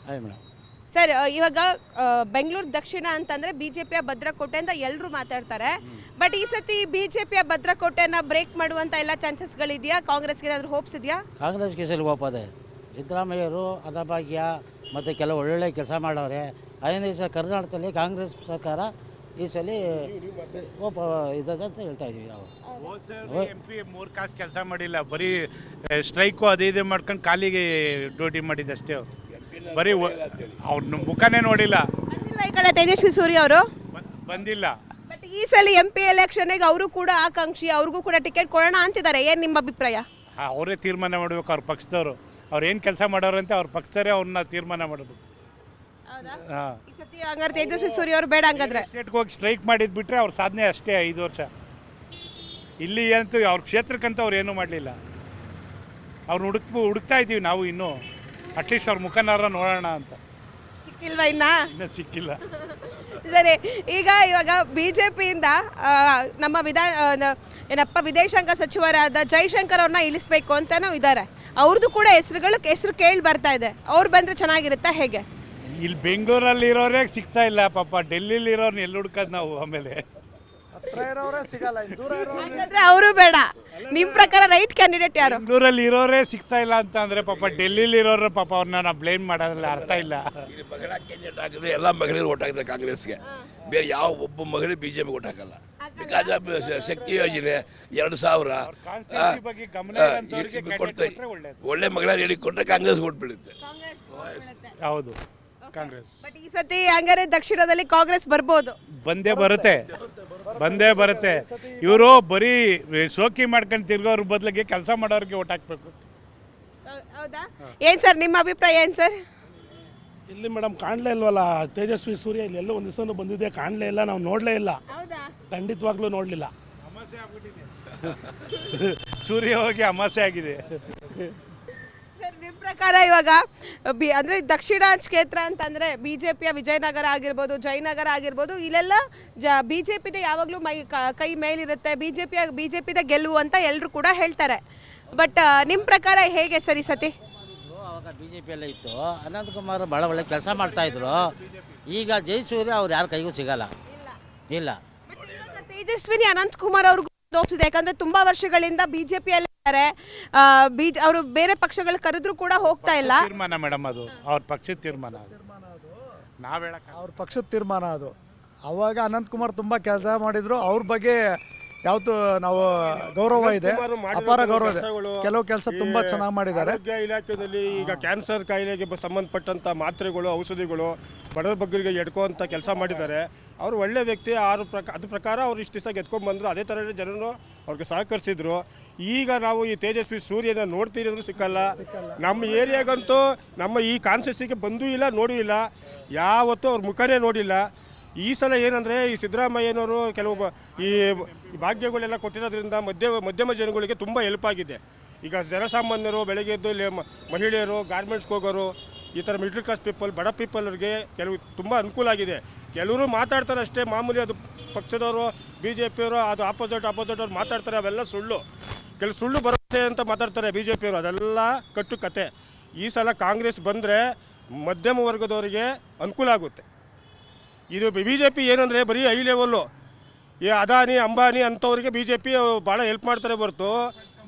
Madam. Sir, ಇವಾಗ ಬೆಂಗಳೂರು ದಕ್ಷಿಣ ಅಂತಂದ್ರೆ ಬಿಜೆಪಿಯ ಭದ್ರಕೋಟೆ ಅಂತ ಎಲ್ಲರೂ ಮಾತಾಡ್ತಾರೆ. ಬಟ್ ಈ ಸತಿ ಬಿಜೆಪಿಯ ಭದ್ರಕೋಟೆನ ಬ್ರೇಕ್ ಮಾಡುವಂತ ಎಲ್ಲ ಚಾನ್ಸಸ್ಗಳಿದೆಯಾ? ಕಾಂಗ್ರೆಸ್ಗೆ ಏನಾದರೂ ಹೋಪ್ಸ್ ಇದೆಯಾ? ಕಾಂಗ್ರೆಸ್ಗೆ ಸಲ ಹೋಗೋದೆ. ಸಿದ್ದರಾಮಯ್ಯರು ಅನ್ನಭಾಗ್ಯ ಮತ್ತು ಕೆಲವು ಒಳ್ಳೊಳ್ಳೆ ಕೆಲಸ ಮಾಡವ್ರೆ. 5 ದಿವಸ ಕರ್ನಾಟಕದಲ್ಲಿ ಕಾಂಗ್ರೆಸ್ ಸರ್ಕಾರ ಈ ಸಲ ಇದಂತ ಹೇಳ್ತಾ ಇದ್ದೀವಿ ನಾವು. MP 3 ಕಾಸು ಕೆಲಸ ಮಾಡಿಲ್ಲ, ಬರೀ ಸ್ಟ್ರೈಕು ಅದು ಇದು ಮಾಡ್ಕೊಂಡು ಖಾಲಿಗೆ ಡ್ಯೂಟಿ ಮಾಡಿದ್ದಷ್ಟೇ. ಬರೀ ಅವ್ರ ಮುಖನೇ ನೋಡಿಲ್ಲ. ಬಂದಿಲ್ವಾ ಈ ಕಡೆ ತೇಜಸ್ವಿ ಸೂರ್ಯ ಅವರು? ಬಂದಿಲ್ಲ. ಬಟ್ ಈ ಸಲ MP ಎಲೆಕ್ಷನ್ಗೆ ಅವರು ಕೂಡ ಆಕಾಂಕ್ಷಿ, ಅವ್ರಿಗೂ ಕೂಡ ಟಿಕೆಟ್ ಕೊಡೋಣ ಅಂತಿದ್ದಾರೆ. ಏನು ನಿಮ್ಮ ಅಭಿಪ್ರಾಯ? ಅವರೇ ತೀರ್ಮಾನ ಮಾಡಬೇಕು. ಅವ್ರ ಪಕ್ಷದವರು ಅವ್ರು ಏನು ಕೆಲಸ ಮಾಡೋರಂತೆ ಅವ್ರ ಪಕ್ಷದವರೇ ಅವ್ರನ್ನ ತೀರ್ಮಾನ ಮಾಡಬೇಕು. ಈ ಸತಿ ಹಂಗಾರೆ ತೇಜಸ್ವಿ ಸೂರ್ಯ ಅವರು ಬೇಡ ಹಂಗಾದ್ರೆ? ಸ್ಟೇಟ್ಗೆ ಹೋಗಿ ಸ್ಟ್ರೈಕ್ ಮಾಡಿದ್ ಬಿಟ್ರೆ ಅವ್ರ ಸಾಧನೆ ಅಷ್ಟೇ 5 ವರ್ಷ. ಇಲ್ಲಿ ಅಂತೂ ಅವ್ರ ಕ್ಷೇತ್ರಕ್ಕಂತ ಅವ್ರು ಏನೂ ಮಾಡಲಿಲ್ಲ. ಅವ್ರು ಹುಡುಕ್ತಾ ಇದ್ದೀವಿ ನಾವು ಇನ್ನೂ. ಅಟ್ಲೀಸ್ಟ್ ಅವ್ರ ಮುಖನಾರ ನೋಡೋಣ ಅಂತ. ಸಿಕ್ಕಿಲ್ವಾ ಇನ್ನೂ ಸಿಕ್ಕಿಲ್ಲ. ಸರಿ, ಇವಾಗ ಬಿಜೆಪಿಯಿಂದ ನಮ್ಮ ವಿದೇಶಾಂಗ ಸಚಿವರಾದ ಜೈಶಂಕರ್ ಅವ್ರನ್ನ ಇಳಿಸ್ಬೇಕು ಅಂತಾನೂ ಇದ್ದಾರೆ. ಅವ್ರದ್ದು ಕೂಡ ಹೆಸರು ಕೇಳಿ ಬರ್ತಾ ಇದೆ. ಅವ್ರು ಬಂದ್ರೆ ಚೆನ್ನಾಗಿರುತ್ತಾ ಹೇಗೆ? ಇಲ್ಲಿ ಬೆಂಗಳೂರಲ್ಲಿ ಇರೋರೇ ಸಿಗ್ತಾ ಇಲ್ಲ ಪಾಪ. ಡೆಲ್ಲಿಲಿ ಇರೋರ್ನ ಎಲ್ಲಿ ಹುಡ್ಕೋದು ನಾವು? ಆಮೇಲೆ ಹಾಗಾದ್ರೆ ಅವರು ಬೇಡ. ನಿಮ್ ಪ್ರಕಾರ ರೈಟ್ ಕ್ಯಾಂಡಿಡೇಟ್ ಯಾರು? ಬೆಂಗಳೂರಲ್ಲಿ ಇರೋರೇ ಸಿಗ್ತಾ ಇಲ್ಲ ಅಂತ ಅಂದ್ರೆ ಪಾಪ ಡೆಲ್ಲಿಲಿ ಇರೋರು ಪಾಪ ಅವ್ರನ್ನ ನಾವು ಬ್ಲೇಮ್ ಮಾಡೋದಿಲ್ಲ. ಅರ್ಥ ಇಲ್ಲ. ಮಹಿಳಾ ಕ್ಯಾಂಡಿಡೇಟ್ ಹಾಕಿದ್ರೆ ಎಲ್ಲ ಮಹಿಳೆಯರು ಓಟ್ ಹಾಕಿದ್ರೆ ಕಾಂಗ್ರೆಸ್ಗೆ, ಬೇರೆ ಯಾವ ಒಬ್ಬ ಮಹಿಳೆ ಬಿಜೆಪಿ ಓಟ್ ಹಾಕಲ್ಲ. ಬಿಕಾಸ್ ಆಫ್ ಶಕ್ತಿ ಯೋಜನೆ 2000 ಕೊಡ್ತಾರೆ. ಒಳ್ಳೆ ಮಹಿಳಾ ಲೇಡಿ ಕೊಟ್ಟರೆ ಕಾಂಗ್ರೆಸ್ ಓಟ್ ಬೀಳುತ್ತೆ. ಹೌದು, ಕಾಂಗ್ರೆಸ್. ಬಟ್ ಈ ಸತಿ ಹಂಗಾರೆ ದಕ್ಷಿಣದಲ್ಲಿ ಕಾಂಗ್ರೆಸ್ ಬರ್ಬೋದು. ಬಂದೇ ಬರುತ್ತೆ. ಇವರು ಬರೀ ಶೋಕಿ ಮಾಡ್ಕೊಂಡು ತಿರ್ಗೋರ ಬದಲಿಗೆ ಕೆಲಸ ಮಾಡೋರಿಗೆ ಓಟ್ ಹಾಕ್ಬೇಕು. ಹೌದಾ? ಏನ್ ಸರ್ ನಿಮ್ಮ ಅಭಿಪ್ರಾಯ ಏನ್ ಸರ್? ಇಲ್ಲಿ ಮೇಡಮ್ ಕಾಣಲೇ ಇಲ್ವಲ್ಲ ತೇಜಸ್ವಿ ಸೂರ್ಯ. ಇಲ್ಲಿ ಎಲ್ಲೋ ಒಂದು ದಿವಸ ಬಂದಿದೆ, ಕಾಣಲೇ ಇಲ್ಲ, ನಾವು ನೋಡಲೇ ಇಲ್ಲ. ಖಂಡಿತವಾಗ್ಲೂ ನೋಡಲಿಲ್ಲ. ಸೂರ್ಯ ಹೋಗಿ ಅಮಾಸೆ ಆಗಿದೆ. ಸರ್, ನಿಮ್ಮ ಪ್ರಕಾರ ಇವಾಗ ಅಂದ್ರೆ ದಕ್ಷಿಣ ಕ್ಷೇತ್ರ ಅಂತಂದ್ರೆ ಬಿಜೆಪಿಯ ವಿಜಯನಗರ ಆಗಿರ್ಬೋದು, ಜಯನಗರ ಆಗಿರ್ಬೋದು, ಇಲ್ಲೆಲ್ಲ ಬಿಜೆಪಿದ ಯಾವಾಗಲೂ ಕೈ ಮೇಲಿರುತ್ತೆ. ಬಿಜೆಪಿದ ಗೆಲುವು ಅಂತ ಎಲ್ಲರೂ ಕೂಡ ಹೇಳ್ತಾರೆ. ಬಟ್ ನಿಮ್ಮ ಪ್ರಕಾರ ಹೇಗೆ ಸರಿ ಸತಿ? ಅವಾಗ BJP ಇತ್ತು. ಅನಂತಕುಮಾರ್ ಭಾಳ ಒಳ್ಳೆ ಕೆಲಸ ಮಾಡ್ತಾಯಿದ್ರು. ಈಗ ಜಯಸೂರ್ಯ ಅವ್ರು ಯಾರ ಕೈಗೂ ಸಿಗಲ್ಲ. ಇಲ್ಲ. ತೇಜಸ್ವಿನಿ ಅನಂತಕುಮಾರ್ ಅವ್ರಿಗೂ ಹೋಗ್ತಿದೆ. ಯಾಕಂದ್ರೆ ತುಂಬಾ ವರ್ಷಗಳಿಂದ ಬಿಜೆಪಿಯಲ್ಲಿ ಇದ್ದಾರೆ. ಅವರು ಬೇರೆ ಪಕ್ಷಗಳು ಕರೆದ್ರು ಕೂಡ ಹೋಗ್ತಾ ಇಲ್ಲ. ತೀರ್ಮಾನ ಮೇಡಮ್, ಅದು ಅವ್ರ ಪಕ್ಷದ ತೀರ್ಮಾನ. ನಾವ್ ಹೇಳಕ್ ಅವ್ರ ಪಕ್ಷದ ತೀರ್ಮಾನ ಅದು. ಅವಾಗ ಅನಂತಕುಮಾರ್ ತುಂಬ ಕೆಲಸ ಮಾಡಿದ್ರು. ಅವ್ರ ಬಗ್ಗೆ ಯಾವತ್ತು ನಾವು ಗೌರವ ಇದೆ, ಅಪಾರ ಗೌರವ ಇದೆ. ಕೆಲವು ಕೆಲಸ ತುಂಬ ಚೆನ್ನಾಗಿ ಮಾಡಿದ್ದಾರೆ. ಆರೋಗ್ಯ ಇಲಾಖೆಯಲ್ಲಿ ಈಗ ಕ್ಯಾನ್ಸರ್ ಕಾಯಿಲೆಗೆ ಸಂಬಂಧಪಟ್ಟಂಥ ಮಾತ್ರೆಗಳು, ಔಷಧಿಗಳು ಬಡವರ ಬಗ್ಗರಿಗೆ ಎಡ್ಕೋಂಥ ಕೆಲಸ ಮಾಡಿದ್ದಾರೆ. ಅವರು ಒಳ್ಳೆ ವ್ಯಕ್ತಿ. ಅದ್ರ ಪ್ರಕಾರ ಅವ್ರು ಇಷ್ಟು ದಿವಸ ಗೆದ್ಕೊಂಡು ಬಂದರು. ಅದೇ ಥರ ಜನರು ಅವ್ರಿಗೆ ಸಹಕರಿಸಿದ್ರು. ಈಗ ನಾವು ಈ ತೇಜಸ್ವಿ ಸೂರ್ಯನ ನೋಡ್ತೀರಿ ಅಂದ್ರೂ ಸಿಕ್ಕಲ್ಲ. ನಮ್ಮ ಏರಿಯಾಗಂತೂ ನಮ್ಮ ಈ ಕಾನ್ಸ್ಟಿಟ್ಯೂನ್ಸಿಗೆ ಬಂದೂ ಇಲ್ಲ, ನೋಡೂ ಇಲ್ಲ. ಯಾವತ್ತೂ ಅವ್ರ ಮುಖನೇ ನೋಡಿಲ್ಲ. ಈ ಸಲ ಏನಂದರೆ ಈ ಸಿದ್ದರಾಮಯ್ಯನವರು ಕೆಲವು ಈ ಭಾಗ್ಯಗಳೆಲ್ಲ ಕೊಟ್ಟಿರೋದ್ರಿಂದ ಮಧ್ಯಮ ಜನಗಳಿಗೆ ತುಂಬ ಹೆಲ್ಪ್ ಆಗಿದೆ. ಈಗ ಜನಸಾಮಾನ್ಯರು ಬೆಳಗ್ಗೆ ಎದ್ದು ಇಲ್ಲಿ ಮಹಿಳೆಯರು, ಗಾರ್ಮೆಂಟ್ಸ್ಗೆ ಹೋಗೋರು, ಈ ಥರ ಮಿಡ್ಲ್ ಕ್ಲಾಸ್ ಪೀಪಲ್, ಬಡ ಪೀಪಲ್ಗೆ ಕೆಲವು ತುಂಬ ಅನುಕೂಲ ಆಗಿದೆ. ಕೆಲವರು ಮಾತಾಡ್ತಾರೆ ಅಷ್ಟೇ ಮಾಮೂಲಿ. ಅದು ಪಕ್ಷದವರು BJPಯವರು ಅದು ಆಪೋಸಿಟ್ ಅವ್ರು ಮಾತಾಡ್ತಾರೆ. ಅವೆಲ್ಲ ಸುಳ್ಳು. ಕೆಲವು ಸುಳ್ಳು ಬರುತ್ತೆ ಅಂತ ಮಾತಾಡ್ತಾರೆ BJPಯವರು. ಅದೆಲ್ಲ ಕಟ್ಟು ಕತೆ. ಈ ಸಲ ಕಾಂಗ್ರೆಸ್ ಬಂದರೆ ಮಧ್ಯಮ ವರ್ಗದವರಿಗೆ ಅನುಕೂಲ ಆಗುತ್ತೆ. ಇದು BJP ಏನಂದರೆ ಬರೀ ಹೈ ಲೆವೆಲ್ಲು, ಈ ಅದಾನಿ ಅಂಬಾನಿ ಅಂಥವ್ರಿಗೆ BJP ಭಾಳ ಹೆಲ್ಪ್ ಮಾಡ್ತಾರೆ ಹೊರತು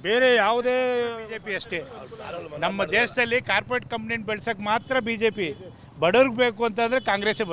ಬೇರೆ ಯಾವುದೇ BJP ಅಷ್ಟೇ. ನಮ್ಮ ದೇಶದಲ್ಲಿ ಕಾರ್ಪೊರೇಟ್ ಕಂಪ್ನಿ ಬೆಳ್ಸಕ್ಕೆ ಮಾತ್ರ BJP. ಬಡವ್ರಿಗೆ ಬೇಕು ಅಂತಂದ್ರೆ ಕಾಂಗ್ರೆಸ್ಸೇ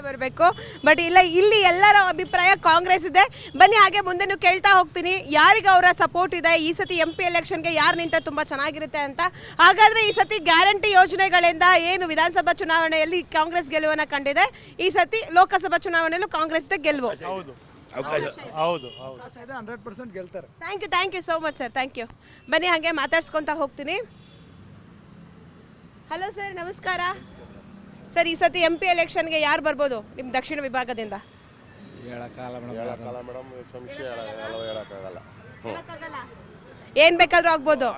ಬರಬೇಕು. ಬಟ್ ಇಲ್ಲಿ ಎಲ್ಲರ ಅಭಿಪ್ರಾಯ ಕಾಂಗ್ರೆಸ್ ಇದೆ. ಬನ್ನಿ ಹಾಗೆ ಮುಂದೆನೂ ಕೇಳ್ತಾ ಹೋಗ್ತೀನಿ ಯಾರಿಗೆ ಅವರ ಸಪೋರ್ಟ್ ಇದೆ, ಈ ಸತಿ MP ಎಲೆಕ್ಷನ್ಗೆ ಯಾರು ನಿಂತ ತುಂಬ ಚೆನ್ನಾಗಿರುತ್ತೆ ಅಂತ. ಹಾಗಾದ್ರೆ ಈ ಸತಿ ಗ್ಯಾರಂಟಿ ಯೋಜನೆಗಳಿಂದ ಏನು ವಿಧಾನಸಭಾ ಚುನಾವಣೆಯಲ್ಲಿ ಕಾಂಗ್ರೆಸ್ ಗೆಲುವನ್ನು ಕಂಡಿದೆ, ಈ ಸತಿ ಲೋಕಸಭಾ ಚುನಾವಣೆಯಲ್ಲೂ ಕಾಂಗ್ರೆಸ್ ಗೆಲುವು. ಹೌದು 100% ಗೆಲ್ತಾರೆ. Thank you so much sir. Thank you. ಬನ್ನಿ ಹಾಗೆ ಮಾತಾಡ್ಸ್ಕೊತಾ ಹೋಗ್ತೀನಿ. ಹಲೋ ಸರ್, ನಮಸ್ಕಾರ ಸರ್. ಈ ಸತಿ MP ಎಲೆಕ್ಷನ್ಗೆ ಯಾರು ಬರ್ಬೋದು ನಿಮ್ಮ ದಕ್ಷಿಣ ವಿಭಾಗದಿಂದ? ಏನು ಬೇಕಾದರೂ ಆಗ್ಬೋದು.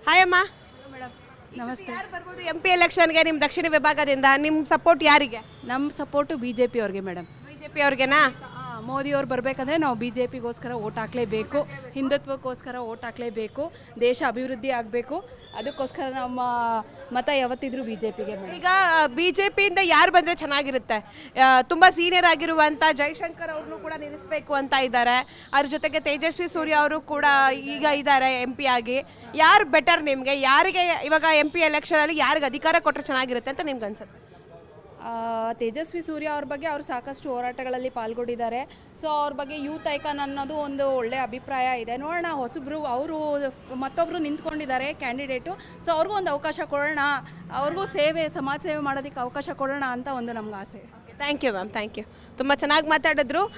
ಹಾಯ್ ಅಮ್ಮ. ನಮಸ್ತೆ. ಯಾರು ಬರ್ಬೋದು MP ಎಲೆಕ್ಷನ್ಗೆ ನಿಮ್ಮ ದಕ್ಷಿಣ ವಿಭಾಗದಿಂದ? ನಿಮ್ಮ ಸಪೋರ್ಟ್ ಯಾರಿಗೆ? ನಮ್ಮ ಸಪೋರ್ಟು BJP ಅವ್ರಿಗೆ ಮೇಡಮ್. BJP ಅವ್ರಿಗೆನಾ? ಮೋದಿಯವ್ರು ಬರಬೇಕಂದ್ರೆ ನಾವು ಬಿ ಜೆ ಪಿಗೋಸ್ಕರ ಓಟ್ ಹಾಕಲೇಬೇಕು, ಹಿಂದುತ್ವಕ್ಕೋಸ್ಕರ ಓಟ್ ಹಾಕಲೇಬೇಕು, ದೇಶ ಅಭಿವೃದ್ಧಿ ಆಗಬೇಕು, ಅದಕ್ಕೋಸ್ಕರ ನಮ್ಮ ಮತ ಯಾವತ್ತಿದ್ರೂ ಬಿ ಜೆ ಪಿಗೆ. ಈಗ ಬಿಜೆಪಿಯಿಂದ ಯಾರು ಬಂದ್ರೆ ಚೆನ್ನಾಗಿರುತ್ತೆ? ತುಂಬಾ ಸೀನಿಯರ್ ಆಗಿರುವಂತ ಜೈಶಂಕರ್ ಅವ್ರನ್ನೂ ಕೂಡ ನಿಲ್ಲಿಸಬೇಕು ಅಂತ ಇದ್ದಾರೆ. ಅದ್ರ ಜೊತೆಗೆ ತೇಜಸ್ವಿ ಸೂರ್ಯ ಅವರು ಕೂಡ ಈಗ ಇದ್ದಾರೆ MP ಆಗಿ. ಯಾರು ಬೆಟರ್ ನಿಮಗೆ? ಯಾರಿಗೆ ಇವಾಗ MP ಎಲೆಕ್ಷನ್ ಅಲ್ಲಿ ಯಾರಿಗೆ ಅಧಿಕಾರ ಕೊಟ್ಟರೆ ಚೆನ್ನಾಗಿರುತ್ತೆ ಅಂತ ನಿಮ್ಗೆ ಅನ್ಸುತ್ತೆ? ತೇಜಸ್ವಿ ಸೂರ್ಯ ಅವ್ರ ಬಗ್ಗೆ ಅವರು ಸಾಕಷ್ಟು ಹೋರಾಟಗಳಲ್ಲಿ ಪಾಲ್ಗೊಂಡಿದ್ದಾರೆ. ಸೊ ಅವ್ರ ಬಗ್ಗೆ ಯೂತ್ ಐಕಾನ್ ಅನ್ನೋದು ಒಂದು ಒಳ್ಳೆಯ ಅಭಿಪ್ರಾಯ ಇದೆ. ನೋಡೋಣ, ಹೊಸಬ್ರು ಅವರು ಮತ್ತೊಬ್ಬರು ನಿಂತ್ಕೊಂಡಿದ್ದಾರೆ ಕ್ಯಾಂಡಿಡೇಟು. ಸೊ ಅವ್ರಿಗೂ ಒಂದು ಅವಕಾಶ ಕೊಡೋಣ, ಅವ್ರಿಗೂ ಸಮಾಜ ಸೇವೆ ಮಾಡೋದಕ್ಕೆ ಅವಕಾಶ ಕೊಡೋಣ ಅಂತ ಒಂದು ನಮ್ಗೆ ಆಸೆ. Thank you ma'am, thank you. ತುಂಬ ಚೆನ್ನಾಗಿ ಮಾತಾಡಿದ್ರು.